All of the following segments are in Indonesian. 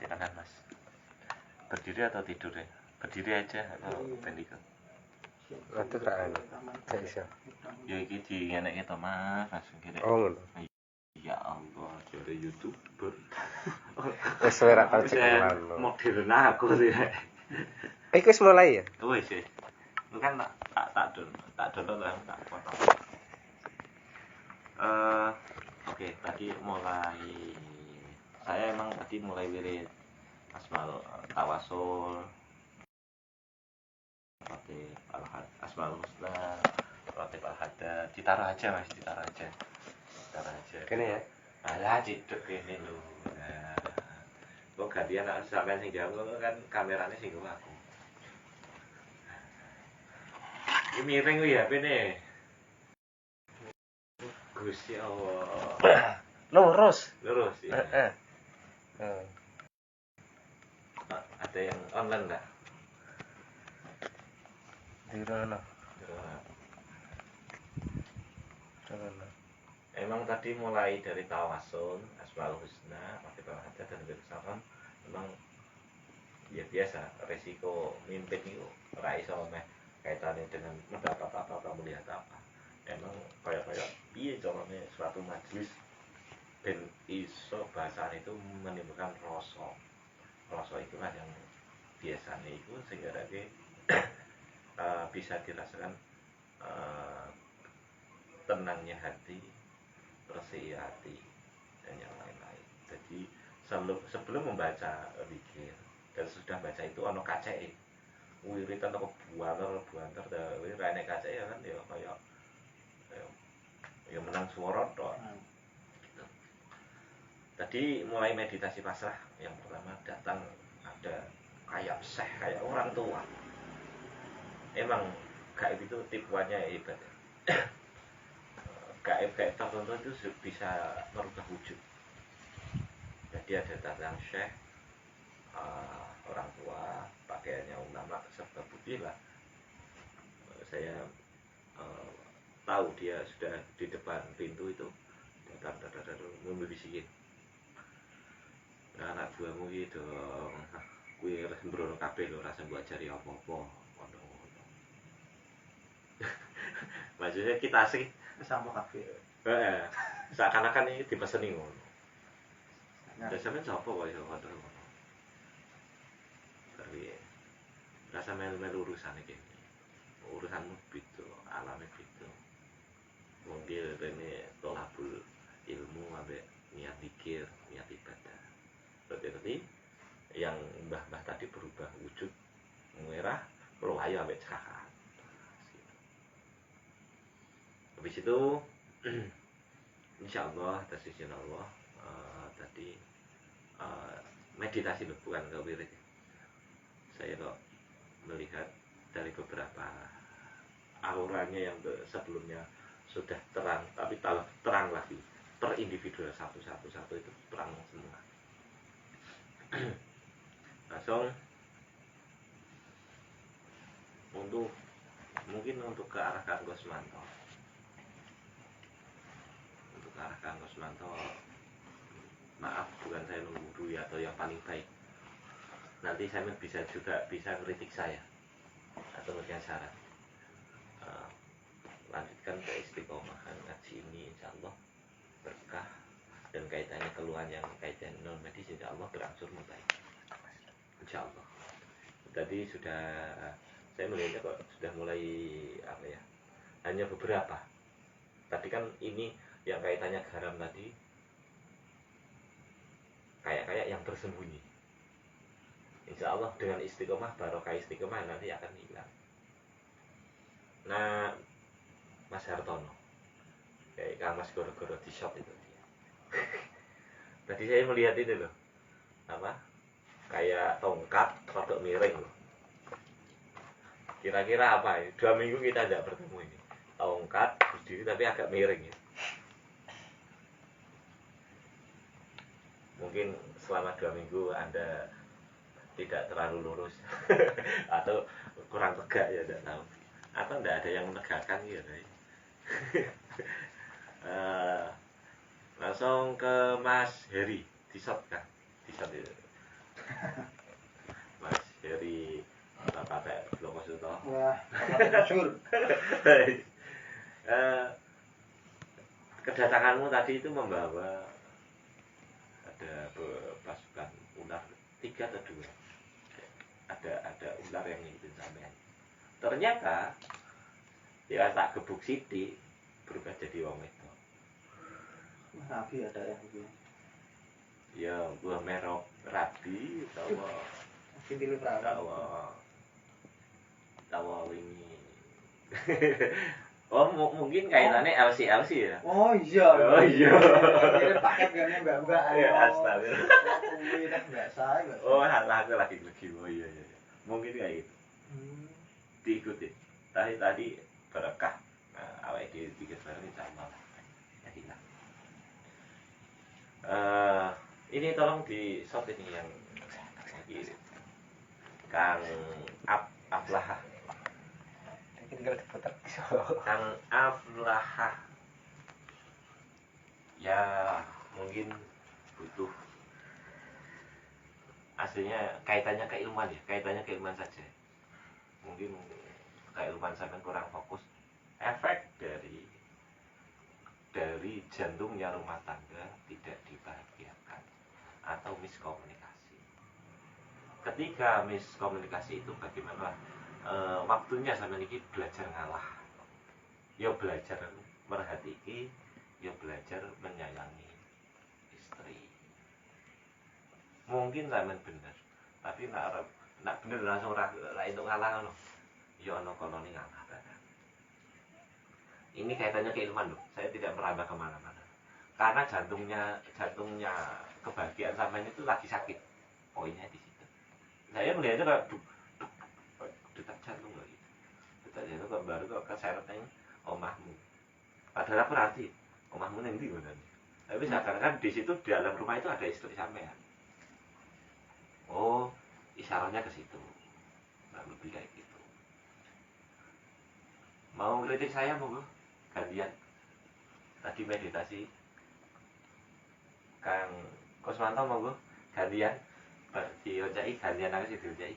silakan Mas. Berdiri atau tidur ya? Berdiri aja atau bendiko? Ngadeg ra anu. Gak iso. Ya iki dieneke to Mas, langsung kene. Oh ngono. Ya Allah, jare YouTuber. Wis ora tau cekelan. Modern aku sih. Iki wis mulai ya? Wis sih. Lu kan tak download lah, tak foto. Oke, tadi mulai saya emang tadi mulai wirid tawasul Ratib Asmaul Husna, Ratib Al-Hadad, ditaruh aja Mas, ditaruh aja. Kene ya. Alah ciduk kene lho. Nah. Kok gantian nek sampean sing jawab kan kamerane sing nggo aku. Ini miring kuwi HP-ne. Gusti Allah. Lurus Ya. Heeh. Ada yang online enggak? Di mana? Emang tadi mulai dari tawasul, Asmaul Husna, pakai Al-Hadad dan Salam, memang ya biasa resiko mimpin itu ora iso meh kaitannya dengan mendapat apa melihat apa. Emang kayak piye carane suatu majelis ben iso bahasane itu menimbulkan rasa itulah yang biasanya itu sehingga bisa dirasakan tenangnya hati, bersih hati dan yang lain-lain. Jadi sebelum membaca zikir dan sudah baca itu ono kaceke. Wiritan apa buanter dari rene kaceke ya kan ya kayak ya menang suara tok. Gitu. Tadi mulai meditasi pasrah yang pertama datang ada kayak syekh kayak orang tua. Emang gaib itu tipuannya hebat. Gaib tertentu itu bisa merubah wujud. Jadi ada datang syekh, orang tua, pakaiannya ulama, serta putih lah. Saya tahu dia sudah di depan pintu itu datang membisikin. Nah, anak buahmu gitu, kue rasa sembrono kabeh lho, rasa buat cari apa-apa. Maksudnya kita asik sama kafe. Seakan-akan ini dipeseni ngono. Dan sampeyan sapa kok iso ngono. Tapi rasa melu-melu urusan iki. Urusanmu beda, alame beda. Mungkin rene tolabul ilmu ambek niat zikir, niat ibadah. Berarti yang mbah-mbah tadi berubah wujud merah, melayu ambek cerahan. Habis itu insyaallah atas izin Allah tadi meditasi bukan ke wirid. Saya kok melihat dari beberapa auranya yang sebelumnya sudah terang tapi terang lagi per individu satu itu terang semua. Langsung untuk ke arah Kang Gusmanto. Maaf bukan saya menggurui atau yang paling baik. Nanti saya bisa kritik saya atau memberikan saran. Lanjutkan ke istiqomahan ngaji ini insyaallah berkah dan kaitannya keluhan yang kaitan non medis insyaallah berangsur membaik. Insyaallah. Tadi saya melihatnya kok sudah mulai hanya beberapa. Tadi kan ini yang kaitannya garam tadi kayak yang tersembunyi. Insya Allah dengan istiqomah, barokah istiqomah nanti akan hilang. Nah, Mas Hartono kayak Kang Mas goro-goro di shop itu dia. Tadi saya melihat itu loh, kayak tongkat rodok miring loh. Kira-kira apa ya? 2 minggu kita tidak bertemu ini. Tongkat berdiri tapi agak miring ya. Mungkin selama 2 minggu Anda tidak terlalu lurus atau kurang tegak ya, tidak tahu. Atau tidak ada yang menegakkan gitu. Langsung ke Mas Heri, di shot kan? Di shot itu. Mas Heri Bapak Lomo Suto. Wah, masyhur. Kedatanganmu tadi itu membawa ada pasukan ular 3 atau 2. Ada ular yang ngikutin sampean. Ternyata ya tak gebuk sithik berubah jadi wong wedok. Nabi ada yang begini. Ya buah merok rabi utawa Pintil prabu. tawa wingi. Oh mungkin kaitannya LC ya. Oh iya. Oh iya. Ini paket gane mbak-mbak. Ya astaga. Kuwi nek biasa. Oh halah aku lagi oh iya. Mungkin kayak gitu. Diikuti. Tadi berkah. Awake dhewe pikir bareng insyaallah. Ya hilang. Ini tolong di shot ini yang lagi Kang Aflah. Tinggal diputar. Kang Aflah. Ya mungkin butuh aslinya kaitannya keilmuan saja. Mungkin keilmuan sampai kurang fokus. Efek dari jantungnya rumah tangga tidak dibahagiakan atau miskomunikasi. Ketika miskomunikasi itu bagaimana? Waktunya sampai ini belajar ngalah. Ya belajar merhatikan, ya belajar menyayangi istri. Mungkin sampean bener, tapi nak bener langsung ra entuk ngalah ngono. Ya ana kolone ngalah. Ini kaitannya keilmuan loh. Saya tidak merambah kemana-mana. Karena jantungnya kebahagiaan sampean itu lagi sakit. Poinnya di situ. Saya melihatnya kayak detak jantung lagi. Detak jantung kok baru kok keseretnya omahmu. Padahal aku ngerti omahmu ning ndi ngono. Tapi seakan-akan di situ di dalam rumah itu ada istri sampean. Oh, isyaratnya ke situ. Nah, lebih kayak gitu. Mau kritik saya monggo. Gantian. Tadi meditasi. Kang Kusmanto monggo gantian. Diocai gantian aku sih diocai.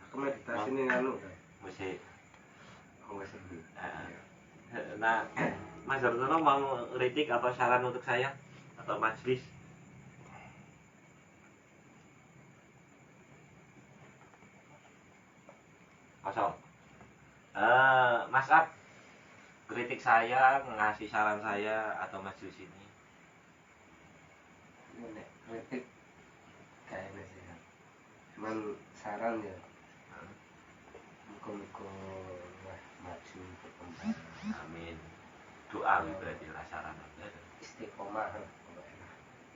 Aku meditasi nih anu. Musik. Oh, musik. Nah, Mas Dartono mau kritik atau saran untuk saya atau majelis? Kosong. Mas Ab, kritik saya, ngasih saran saya atau majelis ini? Nek kritik kayaknya sih. Cuman saran ya. Muka-muka maju berkembang. Amin. Doa berarti lah saran. Istiqomah.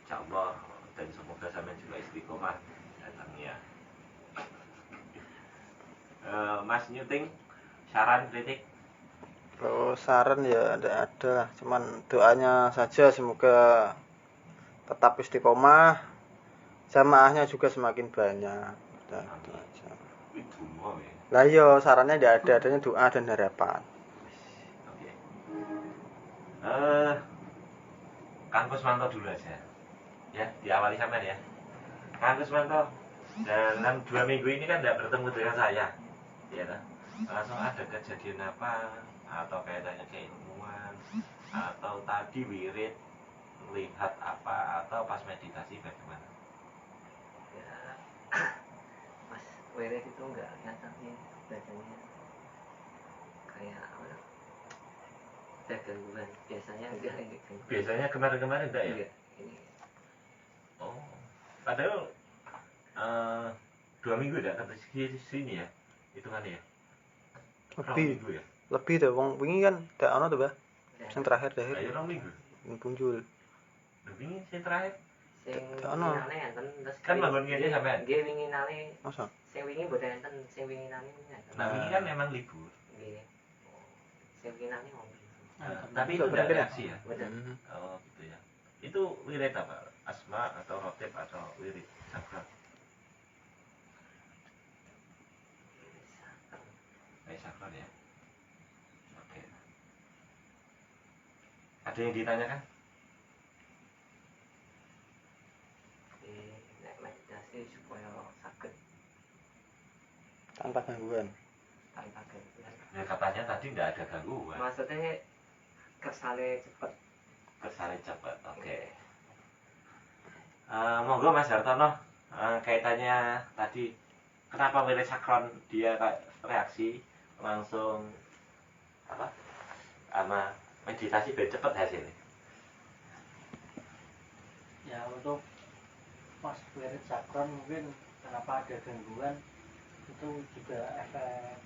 Insyaallah dan semoga sampai juga istiqomah datangnya. Mas Nyuting, saran kritik? Kalau saran ya ada, cuman doanya saja semoga tetap istiqomah, jamaahnya juga semakin banyak. Udah, itu aja. Itu mau ya. Lah iya, sarannya tidak ada, adanya doa dan harapan. Oke. Kang Kusmanto dulu aja. Ya, diawali sampean ya. Kang Kusmanto, dalam 2 minggu ini kan tidak bertemu dengan saya. Ya kan? Langsung ada kejadian apa atau kaitannya keilmuan atau tadi wirid melihat apa atau pas meditasi bagaimana? Ya, pas wirid itu enggak kelihatan sih bacanya kayak apa, ada gangguan. Biasanya enggak ini gangguan. Biasanya kemarin-kemarin enggak ya? Enggak, ini Oh, padahal 2 minggu udah ke sini ya, hitungannya ya. Lebih. Ya. Lebih deh, wong wingi kan ndak ono tuh, Bah. Yang terakhir Ayo 2 minggu. Muncul. Wingi sing terakhir. sing Ono. winginane enten terus Kan manggon kene sampean. nggih winginane. Masa? Sing wingi mboten enten, sing winginane enten. Nah, wingi kan memang libur. Nggih. Sing winginane wong. Tapi itu enggak reaksi ya. Mboten. Oh, gitu ya. Itu wirid apa? Asma atau rotib atau wirid sakral? Sakral ya. Oke. Ada yang ditanyakan? tanpa gangguan. tanpa gangguan. Ya katanya tadi nggak ada gangguan. Maksudnya kersane cepet. Kersane cepet. Oke. Monggo Mas Hartono, kaitannya tadi kenapa milih sakron dia reaksi langsung apa sama meditasi biar cepet hasilnya. Ya untuk pas wirid sakron mungkin kenapa ada gangguan itu juga efek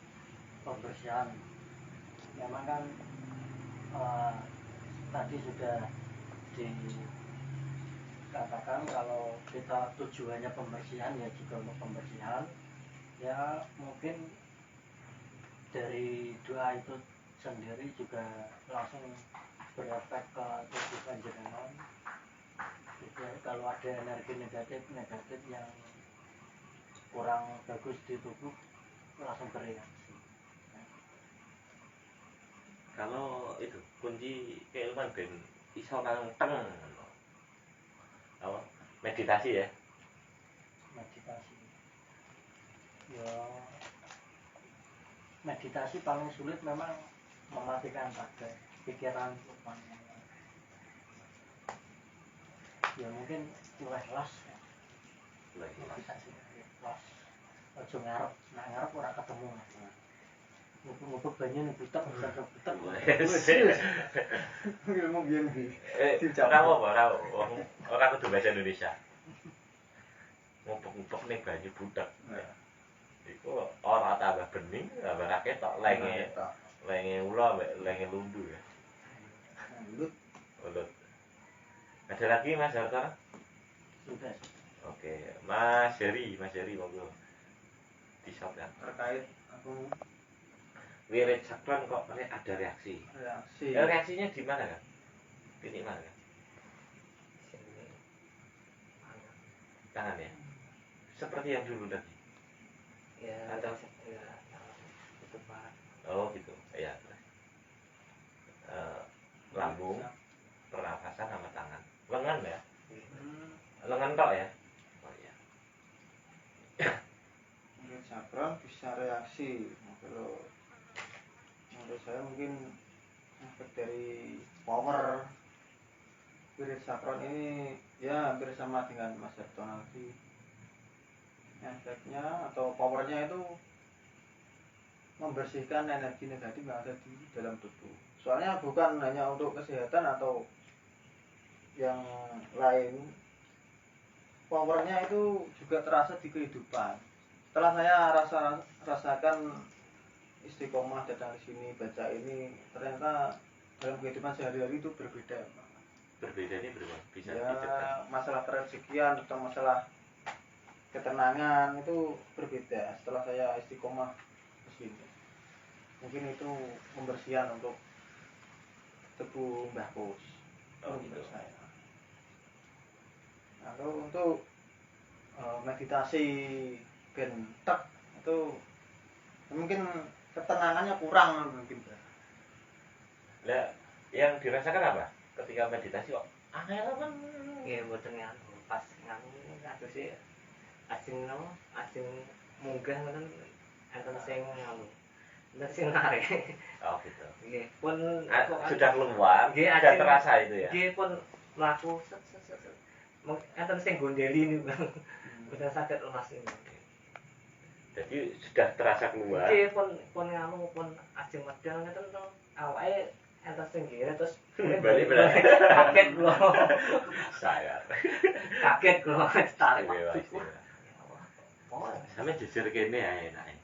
pembersihan. Memang kan tadi sudah dikatakan kalau kita tujuannya pembersihan ya juga untuk pembersihan. Ya mungkin dari doa itu sendiri juga langsung berefek ke tubuh panjenengan. Juga kalau ada energi negatif yang kurang bagus di tubuh langsung bereaksi. Kalau itu kunci keilmuan ben iso nangteng apa meditasi ya. Meditasi ya, meditasi paling sulit memang mematikan pada pikiran rupanya. Ya mungkin luwes ya. Meditasi luwes aja ngarep, nak ngarep ora ketemu. Ngubuk banyu ning butek bisa butek. Ilmu biyen iki. Ora kudu bahasa Indonesia. Ngupuk-ngupuk ning banyu butek. Iku ora tambah bening, tambah ra ketok lenge ula mbek lenge lundu ya. Ulut. Ada lagi Mas Hartono? Sudah. Oke, Mas Heri monggo. Di-shop ya. Terkait aku Wirid sakron kok ada reaksi. Reaksinya di mana kan? Titik mana kan? Sini. Tangan ya. Seperti yang dulu tadi. Ya, Atau ya, itu Pak. oh gitu. Ya. Lambung, pernafasan sama tangan. Lengan ya? Lengan tok ya? Oh iya. wirid sakron bisa reaksi. Kalau menurut saya mungkin efek dari power wirid sakron ini ya hampir sama dengan Mas Hartono tadi. Efeknya atau powernya itu membersihkan energi negatif yang ada di dalam tubuh. Soalnya bukan hanya untuk kesehatan atau yang lain, powernya itu juga terasa di kehidupan. Setelah saya rasakan istiqomah datang ke sini baca ini, ternyata dalam kehidupan sehari-hari itu berbeda. Berbeda ini berapa? Bisa Ya, diceritakan? masalah kerezekian atau masalah ketenangan itu berbeda setelah saya istiqomah ke sini. Mungkin itu pembersihan untuk tubuh Mbah Kus. Menurut saya. Lalu untuk meditasi bentek itu mungkin ketenangannya kurang mungkin. Lah, yang dirasakan apa? Ketika meditasi kok angel kan? Ya mboten nganu, pas nganu aduh sih ajeng munggah ngoten enten sing nganu. Enten sing narik. Oh gitu. Nggih, pun Sudah keluar, Nggih, sudah ajeng- terasa itu ya. nggih pun mlaku set. Enten sing gondeli niku. Boten saged lemas niku. Jadi sudah terasa keluar. Nggih pun nganu pun ajeng medal ngeten to. Awake enten sing kira terus Balik. kaget kula. Saya. Kaget kula tarik. Istimewa. Oh, Sampe jujur kene ae enake.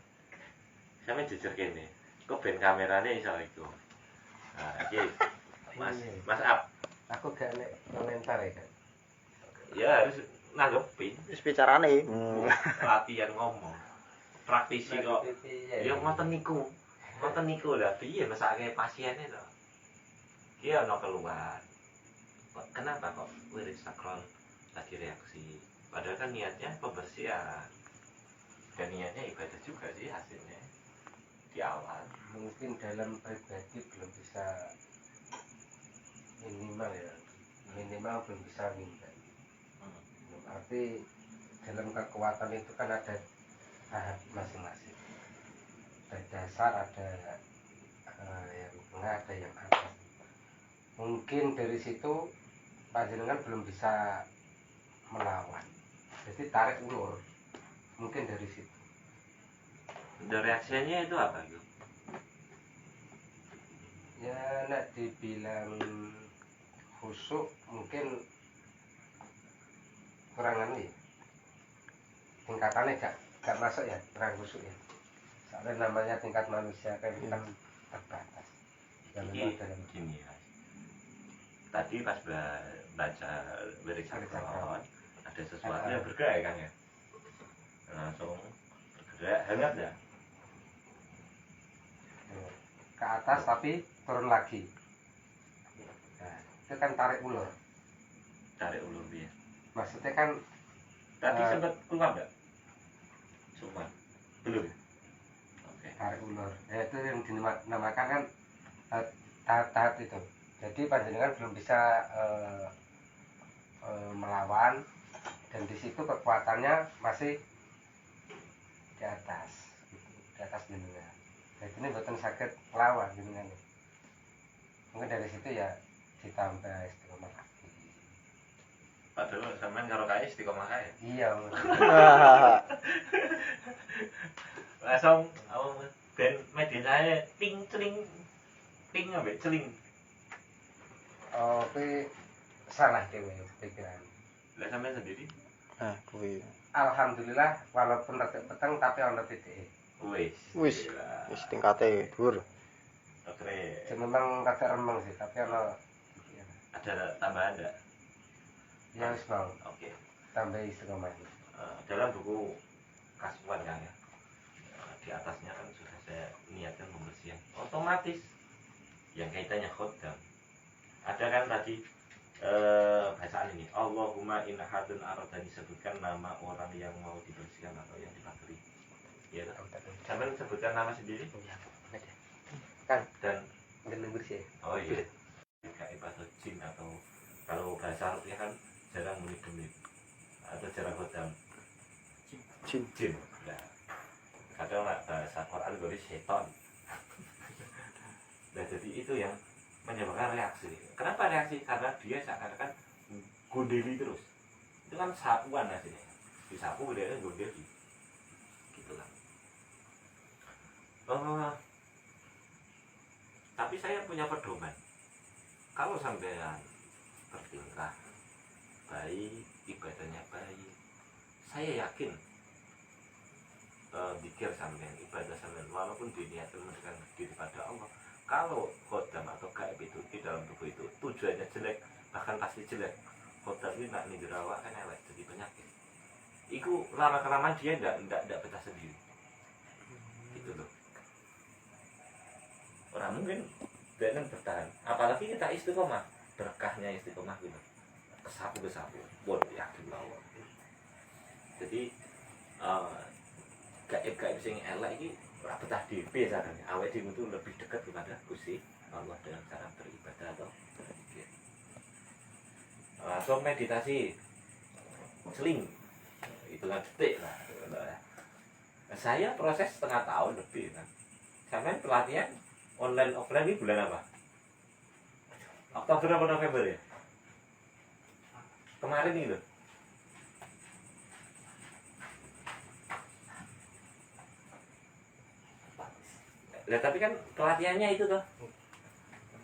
Sampe jujur kene. Kok ben kamerane iso iku. Nah, iki Mas Ab. Aku gak nek komentar ya kan. Ya harus nanggepin. Wis bicarane. Latihan ngomong. Praktisi kok. Ya ngoten niku. Ngoten niku lah piye mesake pasiene to. Ki ana keluar. Kenapa kok wirid sakron tadi reaksi? Padahal kan niatnya pembersihan. Dan niatnya ibadah juga sih hasilnya di awal. Mungkin dalam pribadi belum bisa minimal belum bisa minta. Arti dalam kekuatan itu kan ada tahap masing-masing. dasar, ada yang tengah, ada yang atas. Mungkin dari situ panjenengan belum bisa melawan, jadi tarik ulur, mungkin dari situ. Dan reaksinya itu apa gitu? Ya nak dibilang khusyuk mungkin kurang ya, tingkatannya gak masuk ya, kurang khusyuk ya, soalnya namanya tingkat manusia kan terbatas ya, memang dalam Gini ya, tadi pas baca lirik Sakron ada sesuatu yang bergerak kan ya, langsung bergerak hangat ya ke atas tapi turun lagi. Nah, itu kan tarik ulur, dia. maksudnya kan Tadi sempat keluar nggak? Cuma belum. Oke. tarik ulur ya, itu yang dinamakan kan tahap-tahap itu. Jadi panjenengan belum bisa melawan, dan di situ kekuatannya masih di atas gitu, di atas jenengan. Jadi ini betul sakit melawan jenengan. Mungkin dari situ ya ditambah istiqomah lagi. Padahal sampean karo kae istiqomah kae. Iya. Langsung ben medianya ting celing ting ambek celing. Oke, salah dewe pikiran. Lah sampean sendiri? Kuwi. Alhamdulillah walaupun rada peteng tapi ono titike. Wis tingkate dhuwur. Oke. Ya memang rada remeng sih, tapi ono Ada tambahan enggak? ya wis mau Oke. tambah istiqomah. Dalam buku Kasuan kan ya, di atasnya kan sudah saya niatkan pembersihan otomatis yang kaitannya khodam. Ada kan tadi bacaan ini, Allahumma inna hadun aradani, disebutkan nama orang yang mau dibersihkan atau yang dipagari. Ya kan? Sampai sebutkan nama sendiri Kan dan nggak bersih. oh iya, gaib atau jin, atau kalau bahasa Arabnya kan jarang menit-menit atau jarang khodam. Jin. Nah, kadang lah bahasa Quran gue setan. Nah, jadi itu yang menyebabkan reaksi. Kenapa reaksi? Karena dia seakan-akan gondeli terus. Itu kan sapuan hasilnya. Disapu dia kan gondeli. Gitu kan. Tapi saya punya pedoman. Kalau sampean bertingkah baik, ibadahnya baik, saya yakin zikir sampean, ibadah sampean, walaupun diniatkan mendekatkan diri pada Allah, kalau khodam atau gaib itu di dalam tubuh itu tujuannya jelek, bahkan pasti jelek. Khodam ini nak nidrawak kan elek, jadi penyakit. Iku lama kelamaan dia ndak betah sendiri. Gitu loh. Orang mungkin dia kan bertahan. Apalagi kita istiqomah, berkahnya istiqomah gitu. Kesapu, buat yakin bahwa. Jadi gaib sing elek iki ora betah dhewe sakjane. Awake dhewe itu lebih dekat kepada Gusti Allah dengan cara beribadah atau berzikir. Langsung meditasi seling hitungan detik lah. Saya proses setengah tahun lebih kan. Sampai pelatihan online offline ini bulan apa? Oktober atau November ya? Kemarin ini loh. Nah, tapi kan pelatihannya itu tuh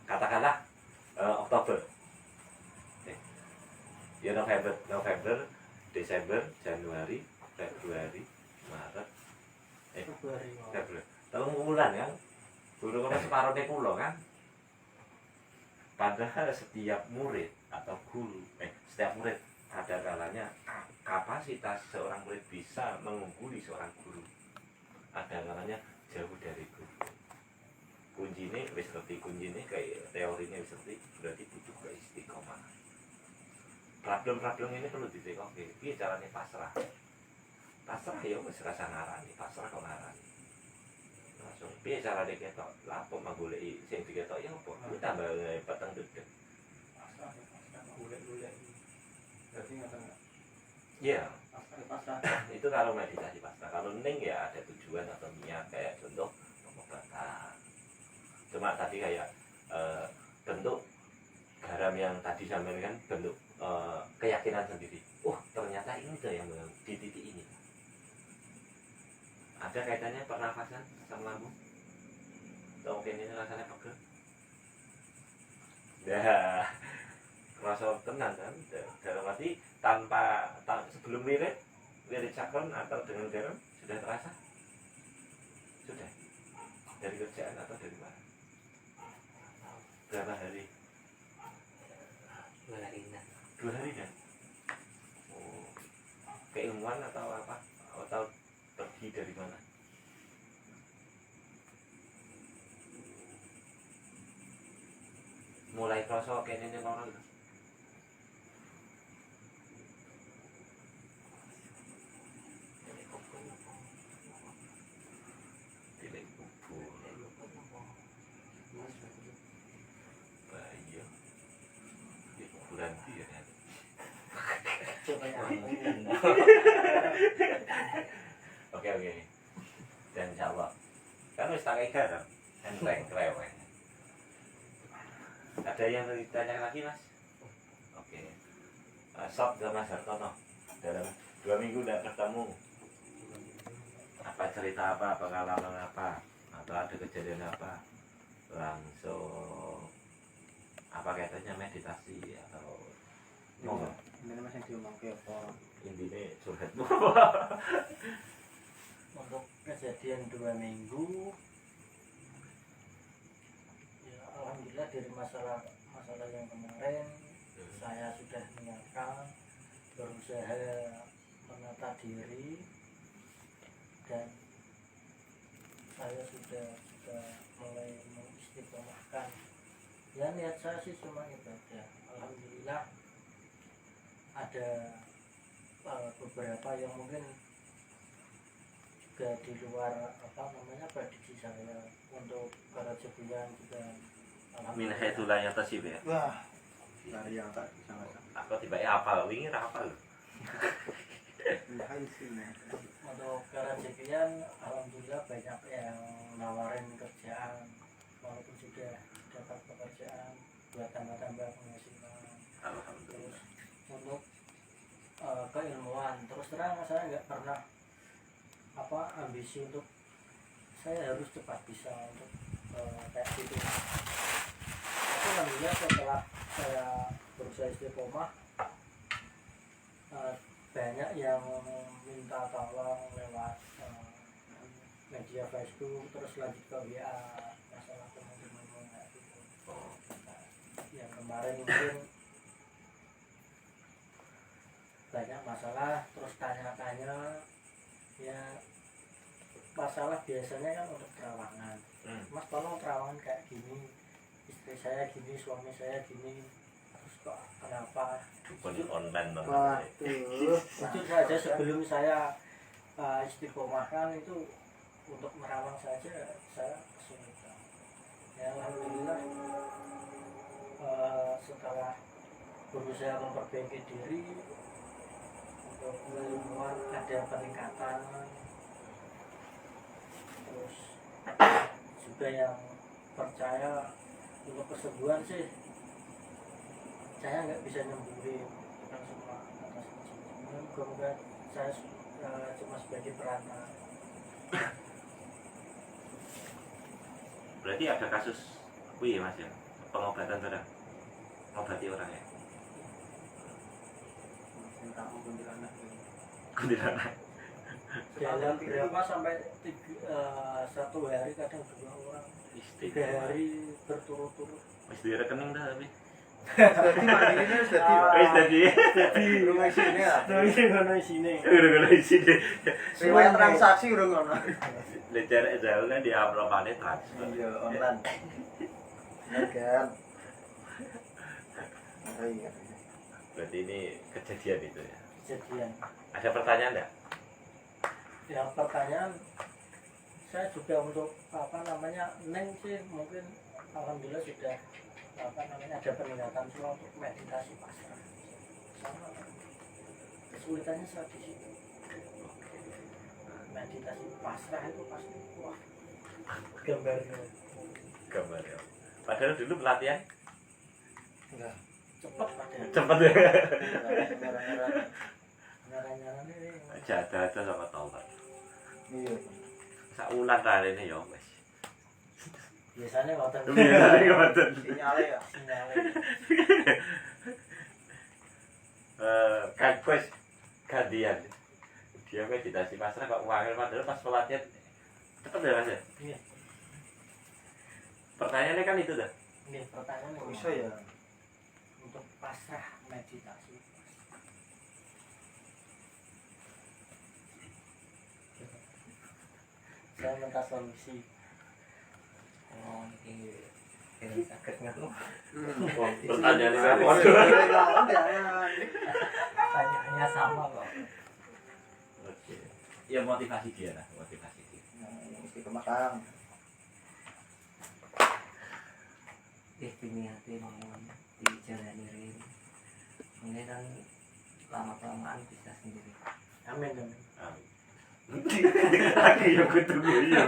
katakanlah Oktober, ya November, Desember, Januari, Februari, Maret, Februari. Telung bulan kan, dulu kan separuh pulau kan. Padahal setiap murid atau guru, setiap murid ada kalanya kapasitas seorang murid bisa mengungguli seorang guru. Ada kalanya jauh dari guru. Kuncinya wis ngerti, kuncinya kayak teorinya wis ngerti, berarti butuh keistiqomah. Problem ini perlu ditekoke. Piye carane pasrah? Pasrah ya wis rasa ngarani, pasrah kok ngarani. Langsung piye carane ketok? Lapo manggoleki sing diketok ya apa? Kuwi tambah peteng dedek. Pasrah golek-golek. Berarti ngoten. Iya. Pasrah. Itu kalau meditasi pasrah. Kalau ning ya ada tujuan atau niat, kayak contoh Cuma tadi kayak bentuk garam yang tadi sampean kan bentuk keyakinan sendiri. Oh ternyata ini tuh yang di titik ini. Ada kaitannya pernafasan sama lambung? Atau mungkin ini rasanya pegel? Ya, rasa tenang kan? Dalam arti tanpa sebelum wirid sakron atau dengan garam sudah terasa? Sudah. Dari kerjaan atau dari mana? Berapa hari? 2 hari nah. 2 hari kan? Oh, keilmuan atau apa? Atau pergi dari mana? Mulai kerasa kene ini loro lho. Tidak kubur. Bahaya. Di kuburan dia kan. Coba yang Oke. Dan jawab. Kan wis tak garam. Enteng kreweng. Ada yang ditanya lagi mas? Oke. Sob ke Mas Hartono. Dalam 2 minggu tidak ketemu. Apa cerita apa, pengalaman apa, atau ada kejadian apa? Langsung apa kaitannya meditasi atau ngomong? Ini mas yang diomongke apa? Intinya curhat. untuk kejadian 2 minggu ya alhamdulillah dari masalah yang kemarin saya sudah niatkan berusaha menata diri dan saya sudah mulai mengistiqomahkan ya niat saya sih cuma ibadah. Alhamdulillah ada beberapa yang mungkin juga di luar prediksi saya untuk Karaja Bulan juga Min haitsulah yatasib ya. Wah, dari yang tak bisa nggak. Aku tiba-tiba hafal, wingi ra hafal. untuk Karaja Bulan alhamdulillah banyak yang nawarin kerjaan walaupun sudah dapat pekerjaan buat tambah-tambah penghasilan. Alhamdulillah. Terus untuk keilmuan terus terang saya nggak pernah ambisi untuk saya harus cepat bisa untuk kayak gitu. Tapi alhamdulillah setelah saya berusaha istiqomah banyak yang minta tolong lewat media Facebook terus lanjut ke WA masalah teman-teman kayak gitu. Yang kemarin mungkin banyak masalah terus tanya-tanya ya masalah biasanya kan untuk terawangan. Mas tolong terawangan kayak gini, istri saya gini, suami saya gini, terus kok kenapa Dukun online dong. Waduh. itu saja sebelum saya istiqomahkan itu untuk merawang saja saya kesulitan. Ya alhamdulillah setelah berusaha memperbaiki diri untuk keilmuan ada peningkatan terus juga yang percaya untuk kesembuhan sih saya nggak bisa nyembuhin bukan semua atas izin. Moga-moga saya cuma sebagai perantara. Berarti ada kasus wih mas ya, pengobatan barang, ngobati orang ya. Kuntilanak. Dalam berapa sampai 1 hari kadang 2 orang 3 Istiqomah. hari berturut-turut. Wis di rekening dah tapi. Jadi mandiri ini wis dadi. Wis tadi. Rumah sini ya. Dari ngono sini. Udah ngono sini. Riwayat transaksi urung ngono. Lejar jauh kan di upload transfer. Iya, online. Ya kan. Iya. Berarti ini kejadian itu ya. Kejadian. Ada pertanyaan enggak? Yang pertanyaan saya juga untuk Neng sih mungkin alhamdulillah sudah ada peningkatan semua untuk meditasi pasrah sama kesulitannya saat di situ. Meditasi pasrah itu pasti wah gambarnya gambar ya. Padahal dulu pelatihan enggak cepet padahal cepet ya. ngarang-ngarang ini Jada-jada sama tower. Iya. Sak ulan ta rene ya wis. biasanya wonten Biasane ngoten. Sinyale ya. sinyal Kan kuis gantian. Dia meditasi pasrah kok wangil padahal pas pelatihan cepet ya Mas ya. Iya. Pertanyaannya kan itu dah. ini pertanyaan Kok iso ya? untuk pasrah meditasi saya minta solusi Oh, ini sakit ngeluh. Pertanyaannya kan pertanyaannya sama kok Oke. Ya motivasi dia lah, motivasi dia. Mesti kemakam. Niati mau di jalan ini. Ini kan lama-kelamaan bisa sendiri. amin amin Amin. Aku yang ketemu iya.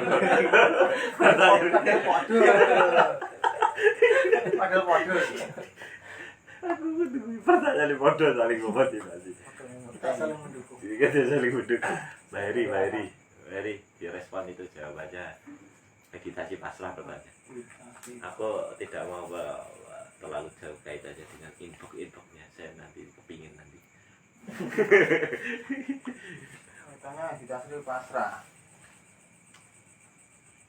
Padahal waduh. Aku ketemu pertanyaan bodoh saling motivasi. kita saling mendukung Kita saling mendukung. Bahiri, direspon itu jawabannya meditasi pasrah pertanyaan. Aku tidak mau terlalu jauh kaitannya dengan info-infonya. Saya nanti kepingin nanti. Katanya dikasih pasrah.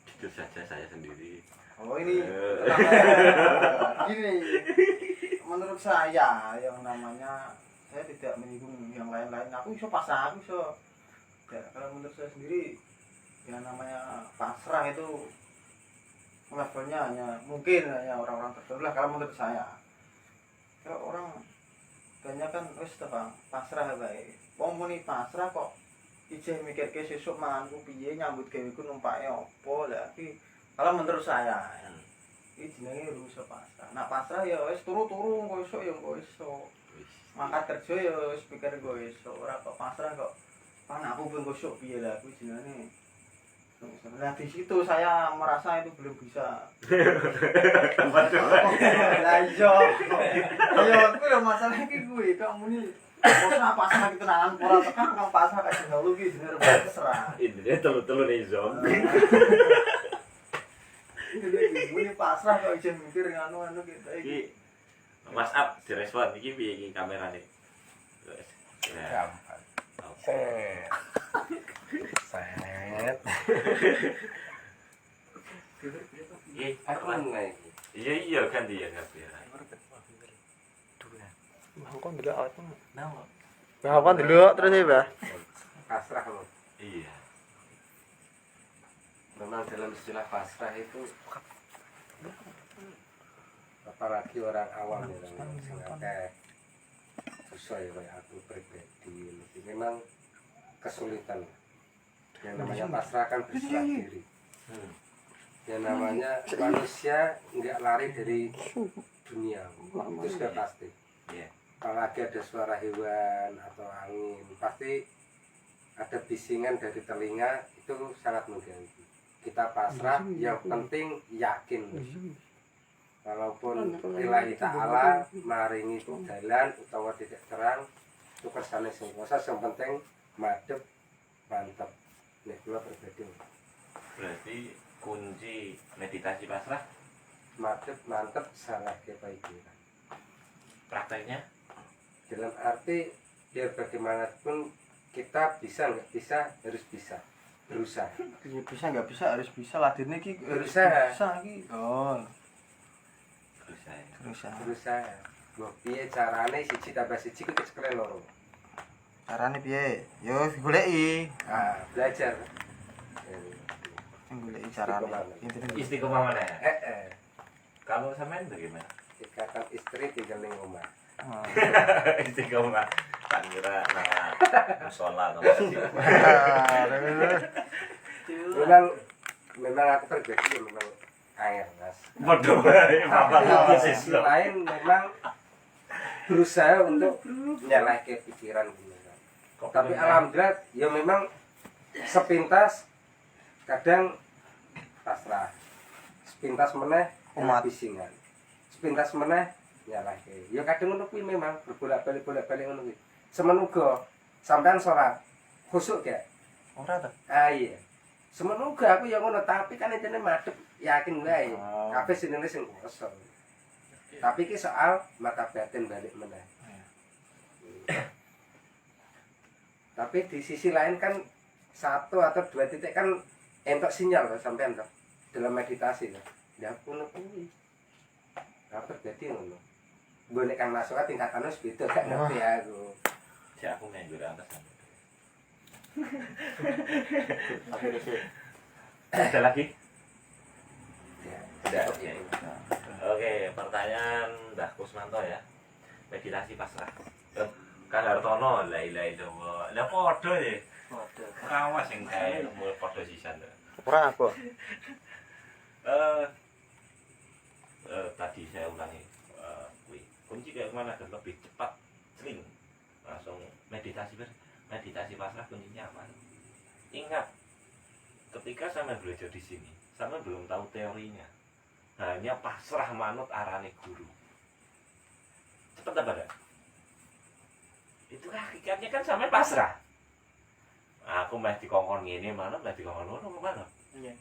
Jujur saja saya sendiri. Oh ini gini, menurut saya yang namanya saya tidak menyinggung yang lain-lain. Aku iso pasrah, aku iso. Ya, kalau menurut saya sendiri yang namanya pasrah itu levelnya mungkin hanya orang-orang tertentu lah kalau menurut saya. Kalau orang banyak kan wis Bang, pasrah bae. Wong muni pasrah kok ijeh mikirke sesuk manganku piye nyambut gaweku numpake opo lah iki kalau menurut saya iki jenenge rusak pasrah. Nah pasrah ya wis turu-turu engko esuk ya engko esuk. Mangkat kerja ya wis pikir engko esuk. Ora kok pasrah kok aku pun esuk piye lah kuwi jenenge. Nah di situ saya merasa itu belum bisa. Lah iya. Ayo kuwi lho masalah iki kuwi kamu nih. Pasrah gitu nanan ora tekan kang pasrah kayak dahulu ki jenenge terserah. Ini telu-telu nih Zom. Ini pasrah kok ijen mikir nganu gitu iki. Iki Mas Ab direspon iki piye iki kamerane? Ya. Set. Aku mulai. Iya ganti ya kabeh. Mangkon delok awakmu. nah Mangkon delok terus ya, Mbah. Pasrah loh. Iya. Memang dalam istilah pasrah itu apalagi orang awam ya sangat susah ya kayak aku pribadi memang kesulitan yang namanya pasrah kan berserah diri yang namanya manusia nggak lari dari dunia itu sudah pasti Iya. apalagi ada suara hewan atau angin pasti ada bisingan dari telinga itu sangat mengganggu kita pasrah yang penting yakin walaupun ilahi ta'ala maringi jalan utawa tidak terang itu kersane sing kuasa yang penting madhep mantep nek kula pribadi Berarti kunci meditasi pasrah madhep mantep salah kepaikiran prakteknya dalam arti biar bagaimanapun kita bisa nggak bisa harus bisa berusaha Ya bisa nggak bisa harus bisa lah dene iki harus Berusaha. bisa iki. Oh, berusaha. berusaha mbok piye carane siji tambah siji ku kesekelen loro Carane piye? Yo goleki. belajar Sing goleki carane. Intine Istiqomah mana ya? eh Kalau sampean bagaimana? ikatan istri tinggal ning omah Oh. Istiqomah. Tak kira nang musola atau masjid. memang aku pribadi memang air mas Bodoh wae bapak sisi lain memang berusaha untuk nyalahin pikiran beneran. Tapi alhamdulillah ya memang sepintas kadang pasrah sepintas meneh Umat. bisingan. Sepintas meneh nyalahke. Ya kadang ngono kuwi memang bolak-balik ngono kuwi. Semen uga sampean salat khusuk gak? Ora ta? Ah iya. Semen uga aku ya ngono, tapi kan intine madhep yakin wae. Oh. Kabeh sinene sing kuwasa. Tapi iki soal mata batin balik meneh. Tapi di sisi lain kan satu atau dua titik kan entuk sinyal loh sampean toh dalam meditasi kan. Ya ngono kuwi. Apa dadi ngono? Gue nek kang masuk tingkatannya beda gak ngerti aku. Si aku nganggur atas. Akhirnya sih. Ada lagi? Ya, Tidak. cukup Ya. itu. Oke, pertanyaan Mbah Kusmanto ya. Meditasi pasrah. Kang Hartono, la ilaha illallah. Lah padha ya. Waduh. Kawas sing kae mul padha sisan. Ora aku. Tadi saya ulangi kuwi. Kunci kayak mana dan lebih cepat sering langsung meditasi pasrah kuncinya apa? Ingat, ketika sama belajar di sini, sama belum tahu teorinya. Hanya pasrah manut arane guru. Cepet apa enggak? Itu hakikatnya kan sama pasrah. Aku meh dikongkon ngene mana, meh dikongkon ngono mana? Iya.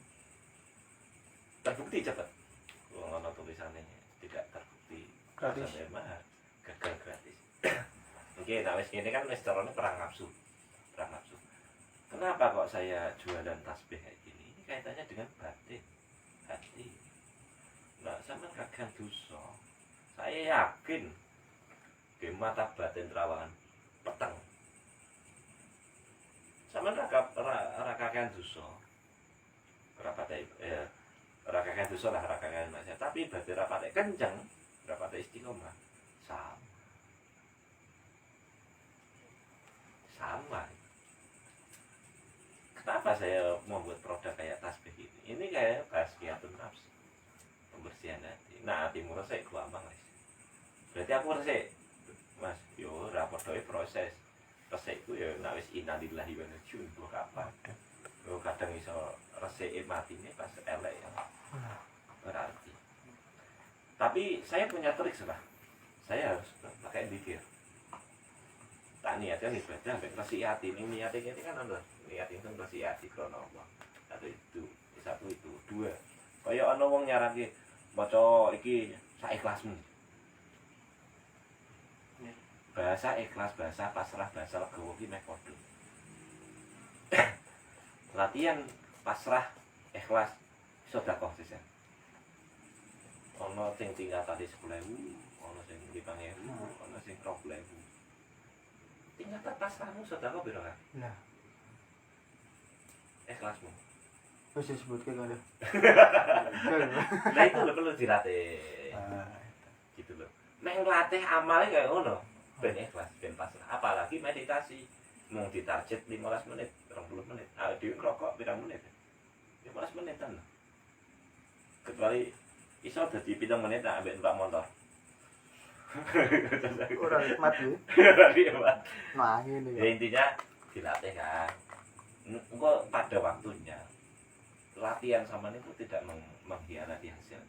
Terbukti cepet. Ngono tulisannya tidak terbukti. Gratis. Sampai mahal. Gagal gratis. Oke, nah wis ngene kan wis carane perang nafsu. Perang nafsu. Kenapa kok saya jualan tasbih kayak gini? Ini kaitannya dengan batin, hati. Nah, sama kagan dosa. Saya yakin di mata batin terawangan peteng. Sama rakakan dosa. Rakakan dosa lah rakakan maksiat. Tapi batin rapate kenceng, rapate istiqomah. Sama. Kenapa saya membuat produk kayak tasbih ini? Ini kayak tazkiyatun nafs, pembersihan hati. Nah, hatimu resik gampang guys. Berarti aku resik, Mas. Yo, rapor doa proses. Resikku ya nek wis innalillahi wa inna ilaihi raji'un kapan. Yo kadang iso resik matine pas elek ya. Berarti. Tapi saya punya trik lah. Saya harus pakai zikir. Tak niatkan ibadah sampai bersih hati. Ini niatnya ini kan ada niat itu bersih hati karena Allah. Satu itu, dua. Kaya ana wong nyarake maca iki sak ikhlasmu. Bahasa ikhlas, bahasa pasrah, bahasa legowo ki meh padha. Latihan pasrah, ikhlas, sedekah sisan. Ana sing tingkatane 10.000, ana sing 5.000, ana sing 20.000. Tingkatan pasrahmu sedekah piro kan? Nah, Ikhlasmu. wis disebutke kali. Nah itu lho perlu dilatih. Gitu loh. Nek nglatih amale kayak ngono, ben ikhlas, ben pasrah. Apalagi meditasi. Mung ditarget 15 menit, 20 menit. Ah dhewe ngrokok pirang menit? 15 menitan. Kecuali iso dadi 7 menit tak ambek numpak motor. Ora nikmat ya. Nikmat. Nah, ini Ya intinya dilatih kan. Engko pada waktunya latihan sama itu tidak mengkhianati hasil.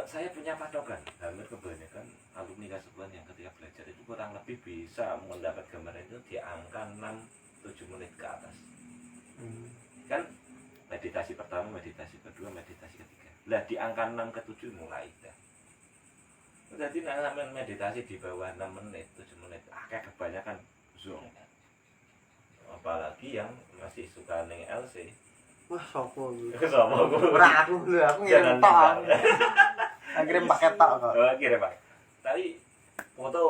Saya punya patokan, hampir kebanyakan alumni Kasubuan yang ketika belajar itu kurang lebih bisa mendapat gambaran itu di angka 6-7 menit ke atas. Kan meditasi pertama, meditasi kedua, meditasi ketiga. Lah di angka 6 ke 7 mulai dah. Jadi namanya meditasi di bawah 6 menit, 7 menit, kebanyakan zoom. Apalagi yang masih suka neng LC. wah sopo iki. Sama aku. Ora aku lho, aku ngirim tok. Ngirim paket tok kok. Oh, kirim Pak. Tapi foto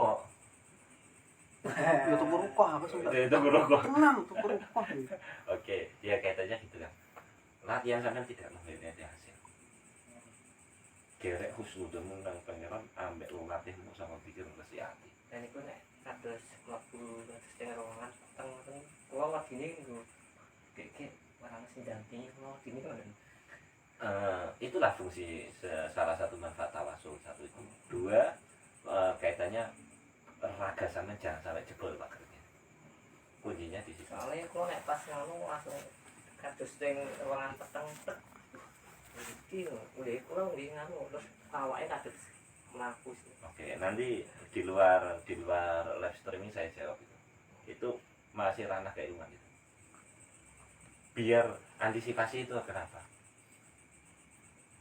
Ya tuku rukah aku sih. itu guru. Tenang, tuku rukah. Oke, ya kaitannya gitu kan. Latihan sampean tidak mengkhianati hasil. Gerek husnudun nang pangeran ambek wong latihmu sama pikir bersih hati. Dan itu nek kados mlebu kados teng ruangan teng kula wadine nggo kek orang sing dampingi kula dini kan. Itulah fungsi salah satu manfaat tawasul. Satu itu. Dua, kaitannya raga sampean jangan sampai jebol Pak kerja. Kuncinya di situ. Soalnya kula nek pas ngono langsung kados sing ruangan peteng tek. Iki lho, nggih kula nggih nganu terus awake kados mlaku sih. Oke, nanti di luar live streaming saya jawab itu. Itu masih ranah keilmuan itu. Biar antisipasi itu kenapa?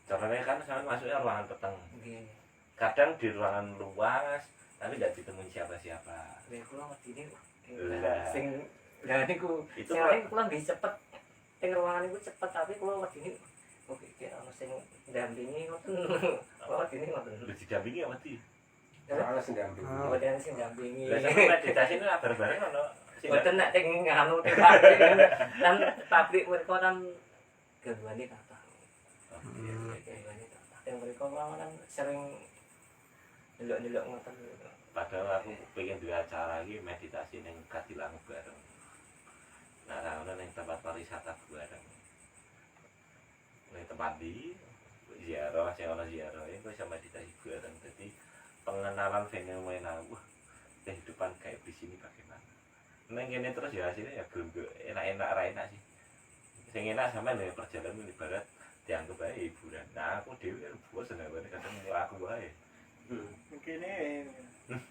Contohnya kan saya masuknya ruangan peteng. Nggih. Kadang di ruangan luas tapi nggak ditemuin siapa-siapa. Nggih kula ngedine Lah. sing lha niku Itu sing lain kula nggih cepet. Sing ruangan niku cepet tapi kula wedine oke iki ana sing ndampingi ngoten. Kula wedine ngoten. Lu didampingi apa sih? Soalnya sendamping. Kemudian sing ndampingi. Lah sampe meditasi itu bareng-bareng ono sing Boten nek teng nganu teng pabrik kan pabrik mereka kan gangguane kathah. Gangguane kathah. Yang mereka kan sering delok-delok ngoten. Padahal aku pengen dua acara lagi meditasi ning Kadilang bareng. Nah, ana ning tempat pariwisata bareng. Ning tempat di ziarah, sing ana ziarah itu bisa meditasi bareng. Jadi pengenalan fenomena kehidupan kayak di sini bagaimana. Neng kene terus ya hasilnya ya gelem enak-enak ra enak sih. Sing enak sampean ya perjalanan ibarat dianggap bae hiburan. Nah, aku dhewe kan bosen banget kadang aku wae. Mungkin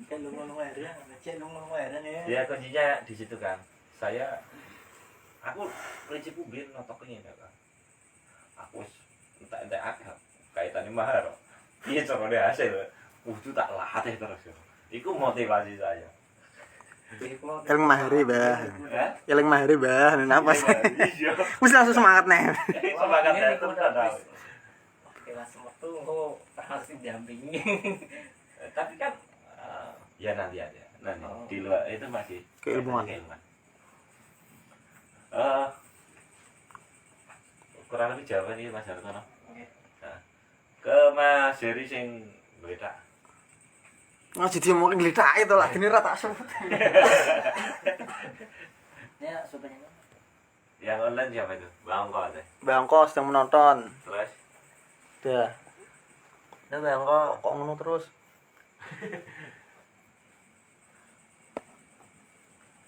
kayak lu airnya, cek lu airnya ya. Ya kuncinya di situ kan. Aku prinsipku biar notok ini kan. Aku entek akeh kaitane mahar. Iya carane hasil. Kudu tak latih terus ya. Iku motivasi saya. Eling mahri, Bah. Ya? Eling mahri, Bah. Napa sih? Iya. Wis langsung semangat nih. Semangat ya terus tahu. Kelas metu kok harus didampingi. Tapi kan ya nanti aja. Nanti Oh. di luar itu masih Keilmuan. Kurang lebih jawaban ini Mas Hartono. Nggih. Nah, ke Mas Heri sing beda. Ngaji dia mau ngelitake to lagi ra tak sebut. Ya, supaya Yang online siapa itu? Bangko ada. Bangko sedang menonton. Terus Dah. Dah Bangko kok ngono terus.